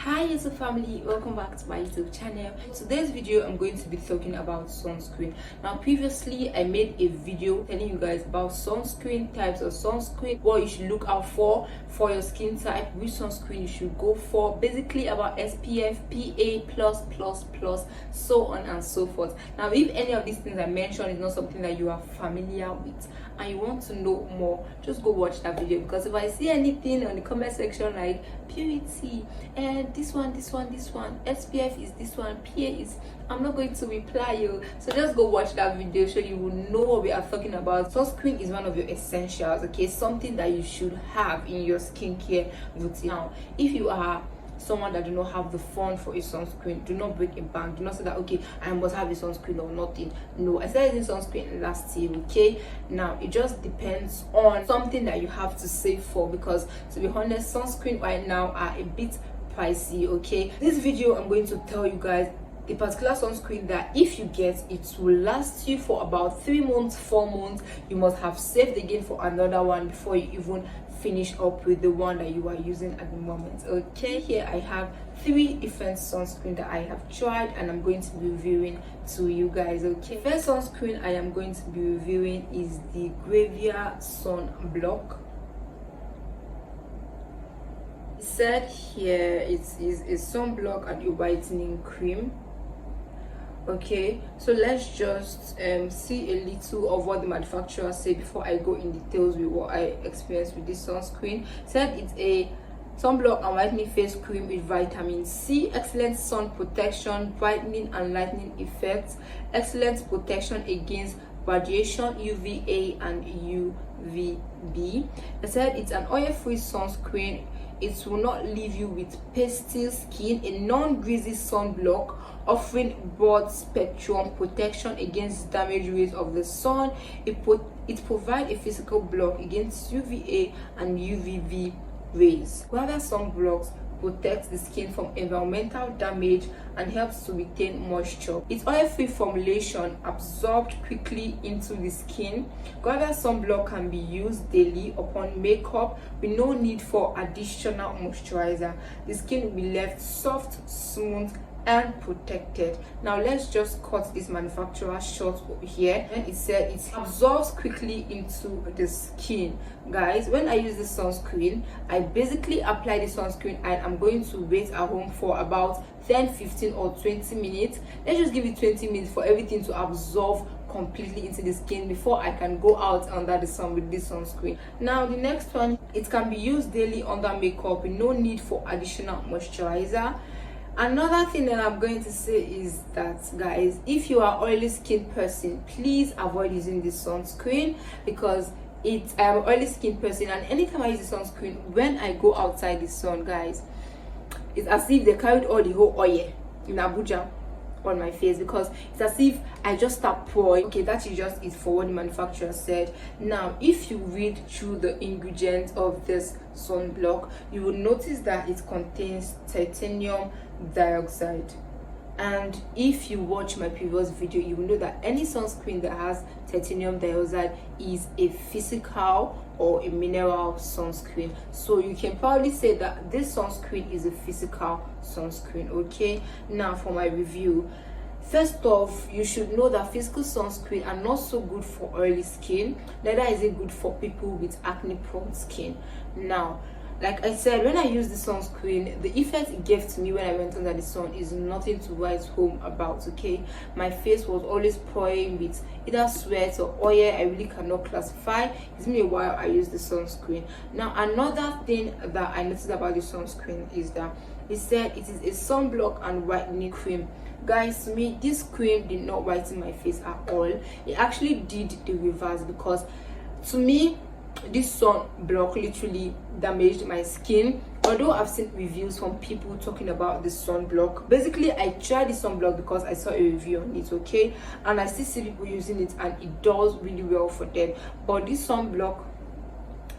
Hi YouTube family, welcome back to my YouTube channel. Today's video I'm going to be talking about sunscreen. Now previously I made a video telling you guys about sunscreen, types of sunscreen, what you should look out for your skin type, which sunscreen you should go for, basically about SPF, PA+++, so on and so forth. Now if any of these things I mentioned is not something that you are familiar with and you want to know more, just go watch that video, because if I see anything on the comment section like purity and this one, SPF is this one, PA is, I'm not going to reply you. So just go watch that video so you will know what we are talking about. Sunscreen is one of your essentials, okay? Something that you should have in your skincare routine. Now if you are someone that do not have the fund for a sunscreen, do not break a bank. Do not say that okay, I must have a sunscreen or nothing. No, I started using sunscreen last year, okay? Now it just depends on something that you have to save for, because to be honest, sunscreen right now are a bit pricey, okay? This video I'm going to tell you guys the particular sunscreen that if you get, it will last you for about 3 months, 4 months. You must have saved again for another one before you even finish up with the one that you are using at the moment, okay? Here I have 3 different sunscreen that I have tried and I'm going to be reviewing to you guys, okay? First sunscreen I am going to be reviewing is the Gavia Sunblock. It said here it is a sunblock and a whitening cream. Okay, so let's just see a little of what the manufacturer say before I go in details with what I experienced with this sunscreen. Said it's a sunblock and whitening face cream with vitamin C, excellent sun protection, brightening and lightening effects, excellent protection against radiation, UVA and UVB. It said it's an oil-free sunscreen. It will not leave you with pasty skin, a non-greasy sunblock offering broad spectrum protection against damage rays of the sun. It provides a physical block against UVA and UVB rays. Gavia sunblocks protects the skin from environmental damage and helps to retain moisture. Its oil-free formulation absorbed quickly into the skin. Gavia sunblock can be used daily upon makeup with no need for additional moisturizer. The skin will be left soft, smooth and protected. Now let's just cut this manufacturer short over here. And it said it absorbs quickly into the skin. Guys, when I use this sunscreen, I basically apply the sunscreen and I'm going to wait at home for about 10, 15 or 20 minutes. Let's just give it 20 minutes for everything to absorb completely into the skin before I can go out under the sun with this sunscreen. Now the next one, it can be used daily under makeup with no need for additional moisturizer. Another thing that I'm going to say is that, guys, if you are oily skin person, please avoid using this sunscreen, because I'm an oily skin person and anytime I use the sunscreen, when I go outside the sun, guys, it's as if they carried all the whole oil in Abuja on my face, because it's as if I just start pouring. Okay, that is just it for what the manufacturer said. Now if you read through the ingredients of this sunblock, you will notice that it contains titanium dioxide, and if you watch my previous video, you will know that any sunscreen that has titanium dioxide is a physical or a mineral sunscreen. So you can probably say that this sunscreen is a physical sunscreen, okay? Now for my review, first off, you should know that physical sunscreen are not so good for oily skin, neither is it good for people with acne prone skin. Now like I said, when I use the sunscreen, the effect it gave to me when I went under the sun is nothing to write home about, okay? My face was always pouring with either sweat or oil. I really cannot classify. It's been a while I used the sunscreen. Now another thing that I noticed about the sunscreen is that it said it is a sunblock and whitening cream. Guys, to me this cream did not whiten my face at all. It actually did the reverse, because to me this sunblock literally damaged my skin. Although I've seen reviews from people talking about this sunblock, basically I tried this sunblock because I saw a review on it, okay, and I still see people using it and it does really well for them. But this sunblock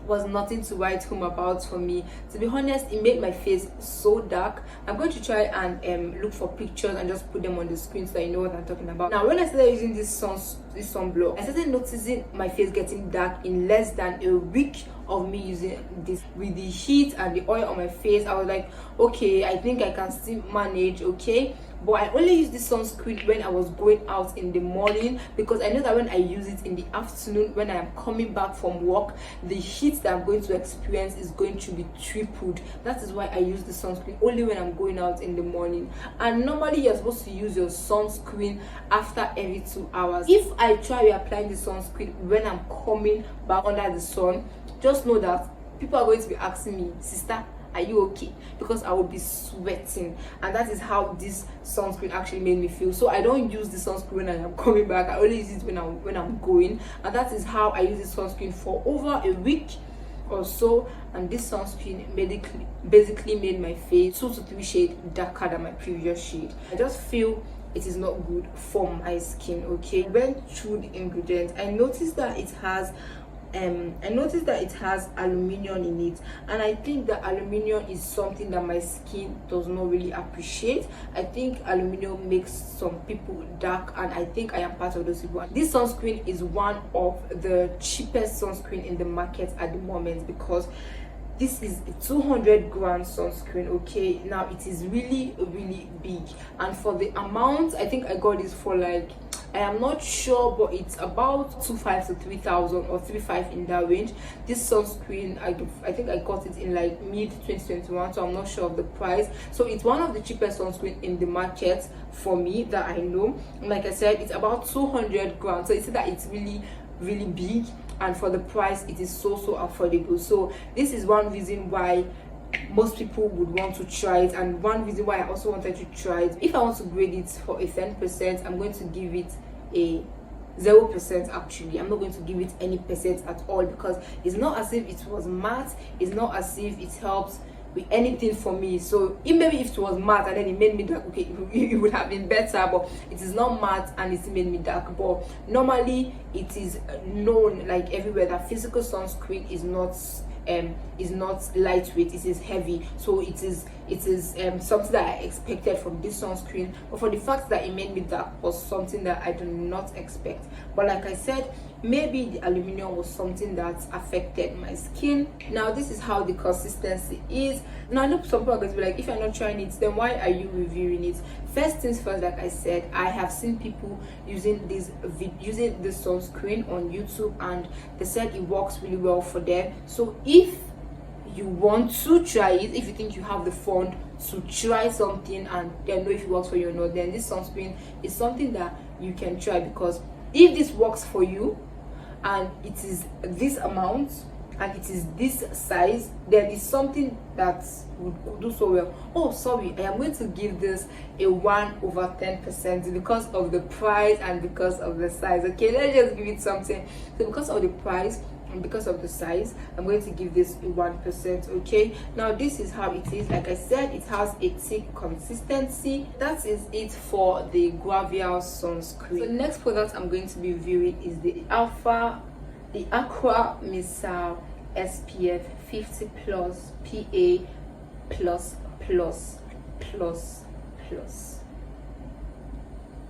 was nothing to write home about for me. To be honest, it made my face so dark. I'm going to try and look for pictures and just put them on the screen so that you know what I'm talking about. Now when I started using this sunblock, I started noticing my face getting dark in less than a week of me using this. With the heat and the oil on my face, I was like, okay, I think I can still manage, okay. But I only use this sunscreen when I was going out in the morning, because I know that when I use it in the afternoon, when I am coming back from work, the heat that I'm going to experience is going to be tripled. That is why I use the sunscreen only when I'm going out in the morning. And normally you're supposed to use your sunscreen after every 2 hours. If I try reapplying the sunscreen when I'm coming back under the sun, just know that people are going to be asking me, sister, are you okay? Because I will be sweating, and that is how this sunscreen actually made me feel. So I don't use the sunscreen when I am coming back. I only use it when I'm going, and that is how I use this sunscreen for over a week or so. And this sunscreen basically made my face 2 to 3 shades darker than my previous shade. I just feel it is not good for my skin, okay. Went through the ingredients. I noticed that it has aluminium in it, and I think that aluminium is something that my skin does not really appreciate. I think aluminium makes some people dark, and I think I am part of those people. This sunscreen is one of the cheapest sunscreen in the market at the moment, because this is a 200-gram sunscreen, okay. Now it is really big, and for the amount, I think I got this for like, I am not sure, but it's about 2,500 to 3,000 or 3,500 in that range. This sunscreen, I think I got it in like mid 2021, so I'm not sure of the price. So it's one of the cheapest sunscreen in the market for me that I know. And like I said, it's about 200 grams, so it's that it's really big, and for the price it is so affordable. So this is one reason why most people would want to try it, and one reason why I also wanted to try it. If I want to grade it for a 10%, I'm going to give it a 0%. Actually, I'm not going to give it any percent at all, because it's not as if it was matte, it's not as if it helps with anything for me. So maybe if it was matte and then it made me dark, okay, it would have been better, but it is not matte and it made me dark. But normally it is known like everywhere that physical sunscreen is not lightweight, it is heavy. So it is something that I expected from this sunscreen, but for the fact that it made me dark was something that I did not expect. But like I said, maybe the aluminum was something that affected my skin. Now this is how the consistency is. Now I know some people are going to be like, if you're not trying it, then why are you reviewing it? First things first, like I said, I have seen people using this sunscreen on YouTube, and they said it works really well for them. So if you want to try it, if you think you have the fund to try something and then know if it works for you or not, then this sunscreen is something that you can try. Because if this works for you and it is this amount and it is this size, then it's something that would do so well. Oh sorry, I am going to give this a 1/10% because of the price and because of the size. Okay, let's just give it something. So because of the price and because of the size, I'm going to give this a 1%. Okay, now this is how it is. Like I said, it has a thick consistency. That is it for the Gavia Suncreen. So the next product I'm going to be reviewing is the Aqua Missha SPF 50 plus PA plus.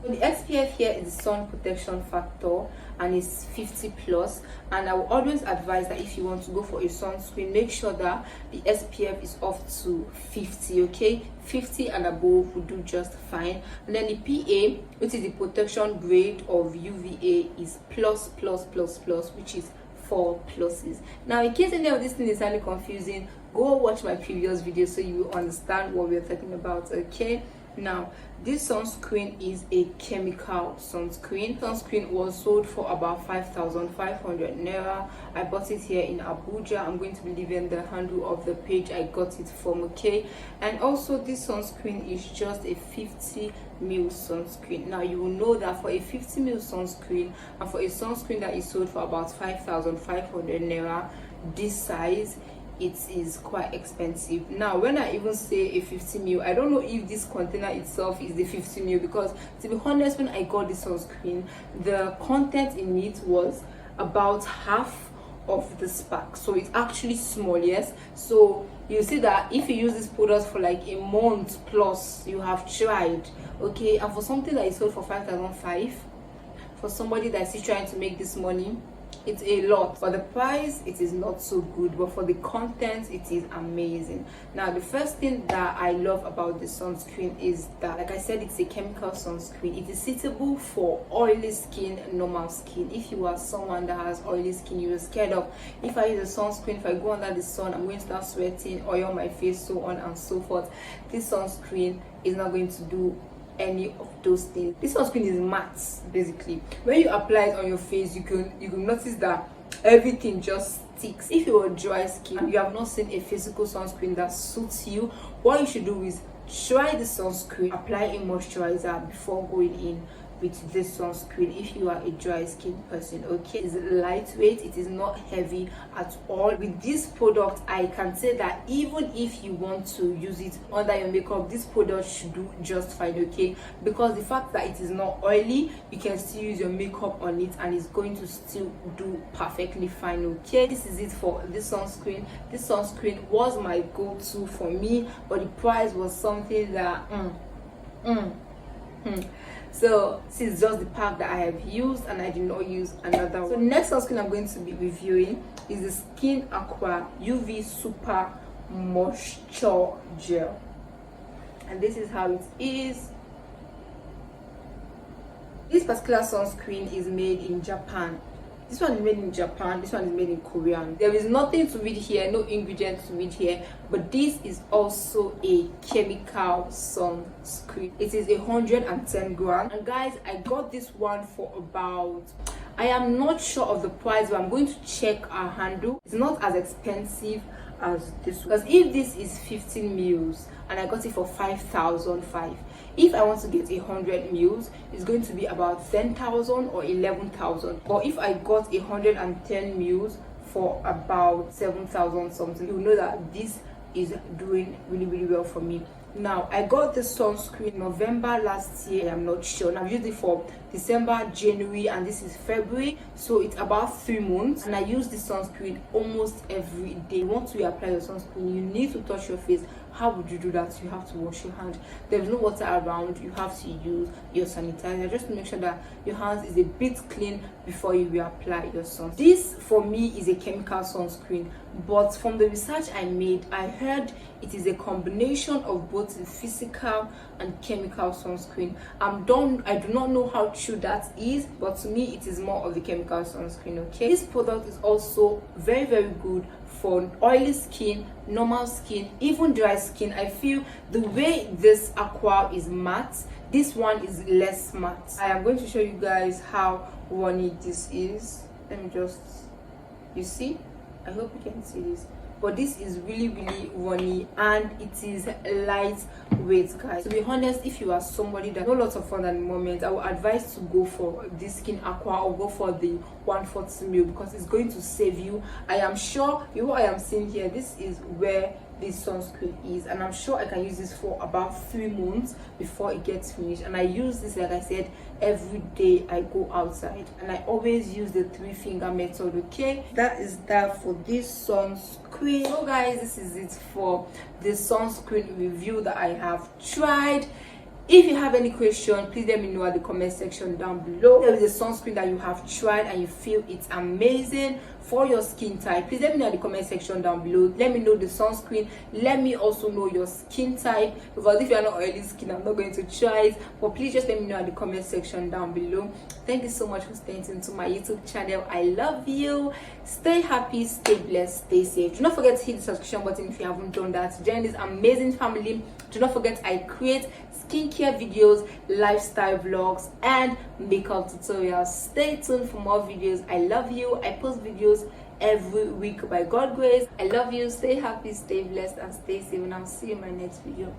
So the SPF here is the sun protection factor, and it's 50 plus. And I will always advise that if you want to go for a sunscreen, make sure that the SPF is up to 50. Okay, 50 and above will do just fine. And then the PA, which is the protection grade of UVA, is plus, which is 4 pluses. Now in case any of this thing is slightly confusing, go watch my previous video so you will understand what we're talking about. Okay, now this sunscreen is a chemical sunscreen. Sunscreen was sold for about 5,500 naira. I bought it here in Abuja. I'm going to be leaving the handle of the page I got it from. Okay, and also this sunscreen is just a 50 ml sunscreen. Now you will know that for a 50 ml sunscreen and for a sunscreen that is sold for about 5,500 naira, this size, it is quite expensive. Now when I even say a 50 ml, I don't know if this container itself is the 50 ml, because to be honest, when I got this sunscreen, the content in it was about half of this pack, so it's actually small. Yes, so you see that if you use this product for like a month plus, you have tried. Okay, and for something that is sold for 5,500, for somebody that's still trying to make this money, It's a lot. For the price, it is not so good, but for the content, it is amazing. Now, the first thing that I love about the sunscreen is that, like I said, it's a chemical sunscreen. It is suitable for oily skin, normal skin. If you are someone that has oily skin, you're scared of, if I use a sunscreen, if I go under the sun, I'm going to start sweating, oil on my face, so on and so forth. This sunscreen is not going to do any of those things. This sunscreen is matte. Basically, when you apply it on your face, you can notice that everything just sticks. If you're dry skin and you have not seen a physical sunscreen that suits you, what you should do is try the sunscreen, apply a moisturizer before going in with this sunscreen if you are a dry skin person. Okay, it's lightweight, it is not heavy at all. With this product, I can say that even if you want to use it under your makeup, this product should do just fine. Okay, because the fact that it is not oily, you can still use your makeup on it and it's going to still do perfectly fine. Okay, this is it for this sunscreen. This sunscreen was my go-to for me, but the price was something that so this is just the pack that I have used, and I did not use another one. So next sunscreen I'm going to be reviewing is the Skin Aqua UV Super Moisture Gel, and this is how it is. This particular sunscreen is made in Japan. This one is made in Japan, this one is made in Korean. There is nothing to read here, no ingredients to read here, but this is also a chemical sunscreen. It is 110 grams. And guys, I got this one for about, I am not sure of the price, but I'm going to check our handle. It's not as expensive as this one, because if this is 15 mils and I got it for 5,005, if I want to get 100 mils, it's going to be about 10,000 or 11,000. But if I got 110 mils for about 7,000 something, you know that this is doing really well for me. Now, I got this sunscreen November last year. I'm not sure, and I've used it for December, January, and this is February, so it's about 3 months. And I use this sunscreen almost every day. Once you apply your sunscreen, you need to touch your face. How would you do that? You have to wash your hand. There's no water around. You have to use your sanitizer just to make sure that your hands is a bit clean before you reapply your sunscreen. This for me is a chemical sunscreen, but from the research I made, I heard it is a combination of both the physical and chemical sunscreen. I do not know how true that is, but to me it is more of the chemical sunscreen. Okay, this product is also very good for oily skin, normal skin, even dry skin. I feel the way this Aqua is matte, this one is less matte. I am going to show you guys how runny this is. Let me just, you see, I hope you can see this, but this is really runny and it is lightweight, guys. To be honest, if you are somebody that knows lots of fun at the moment, I would advise to go for this Skin Aqua or go for the 140 ml because it's going to save you. I am sure what I am seeing here, this is where this sunscreen is, and I'm sure I can use this for about 3 months before it gets finished. And I use this, like I said, every day I go outside, and I always use the 3-finger method. Okay, that is that for this sunscreen. So guys, this is it for the sunscreen review that I have tried. If you have any question, please let me know at the comment section down below. There is a sunscreen that you have tried and you feel it's amazing for your skin type, please let me know in the comment section down below. Let me know the sunscreen. Let me also know your skin type, because if you are not oily skin, I'm not going to try it, but please just let me know in the comment section down below. Thank you so much for staying tuned to my YouTube channel. I love you. Stay happy, stay blessed, stay safe. Do not forget to hit the subscription button if you haven't done that. Join this amazing family. Do not forget I create skincare videos, lifestyle vlogs, and makeup tutorials. Stay tuned for more videos. I love you. I post videos every week by God's grace. I love you. Stay happy, stay blessed, and stay safe. And I'll see you in my next video.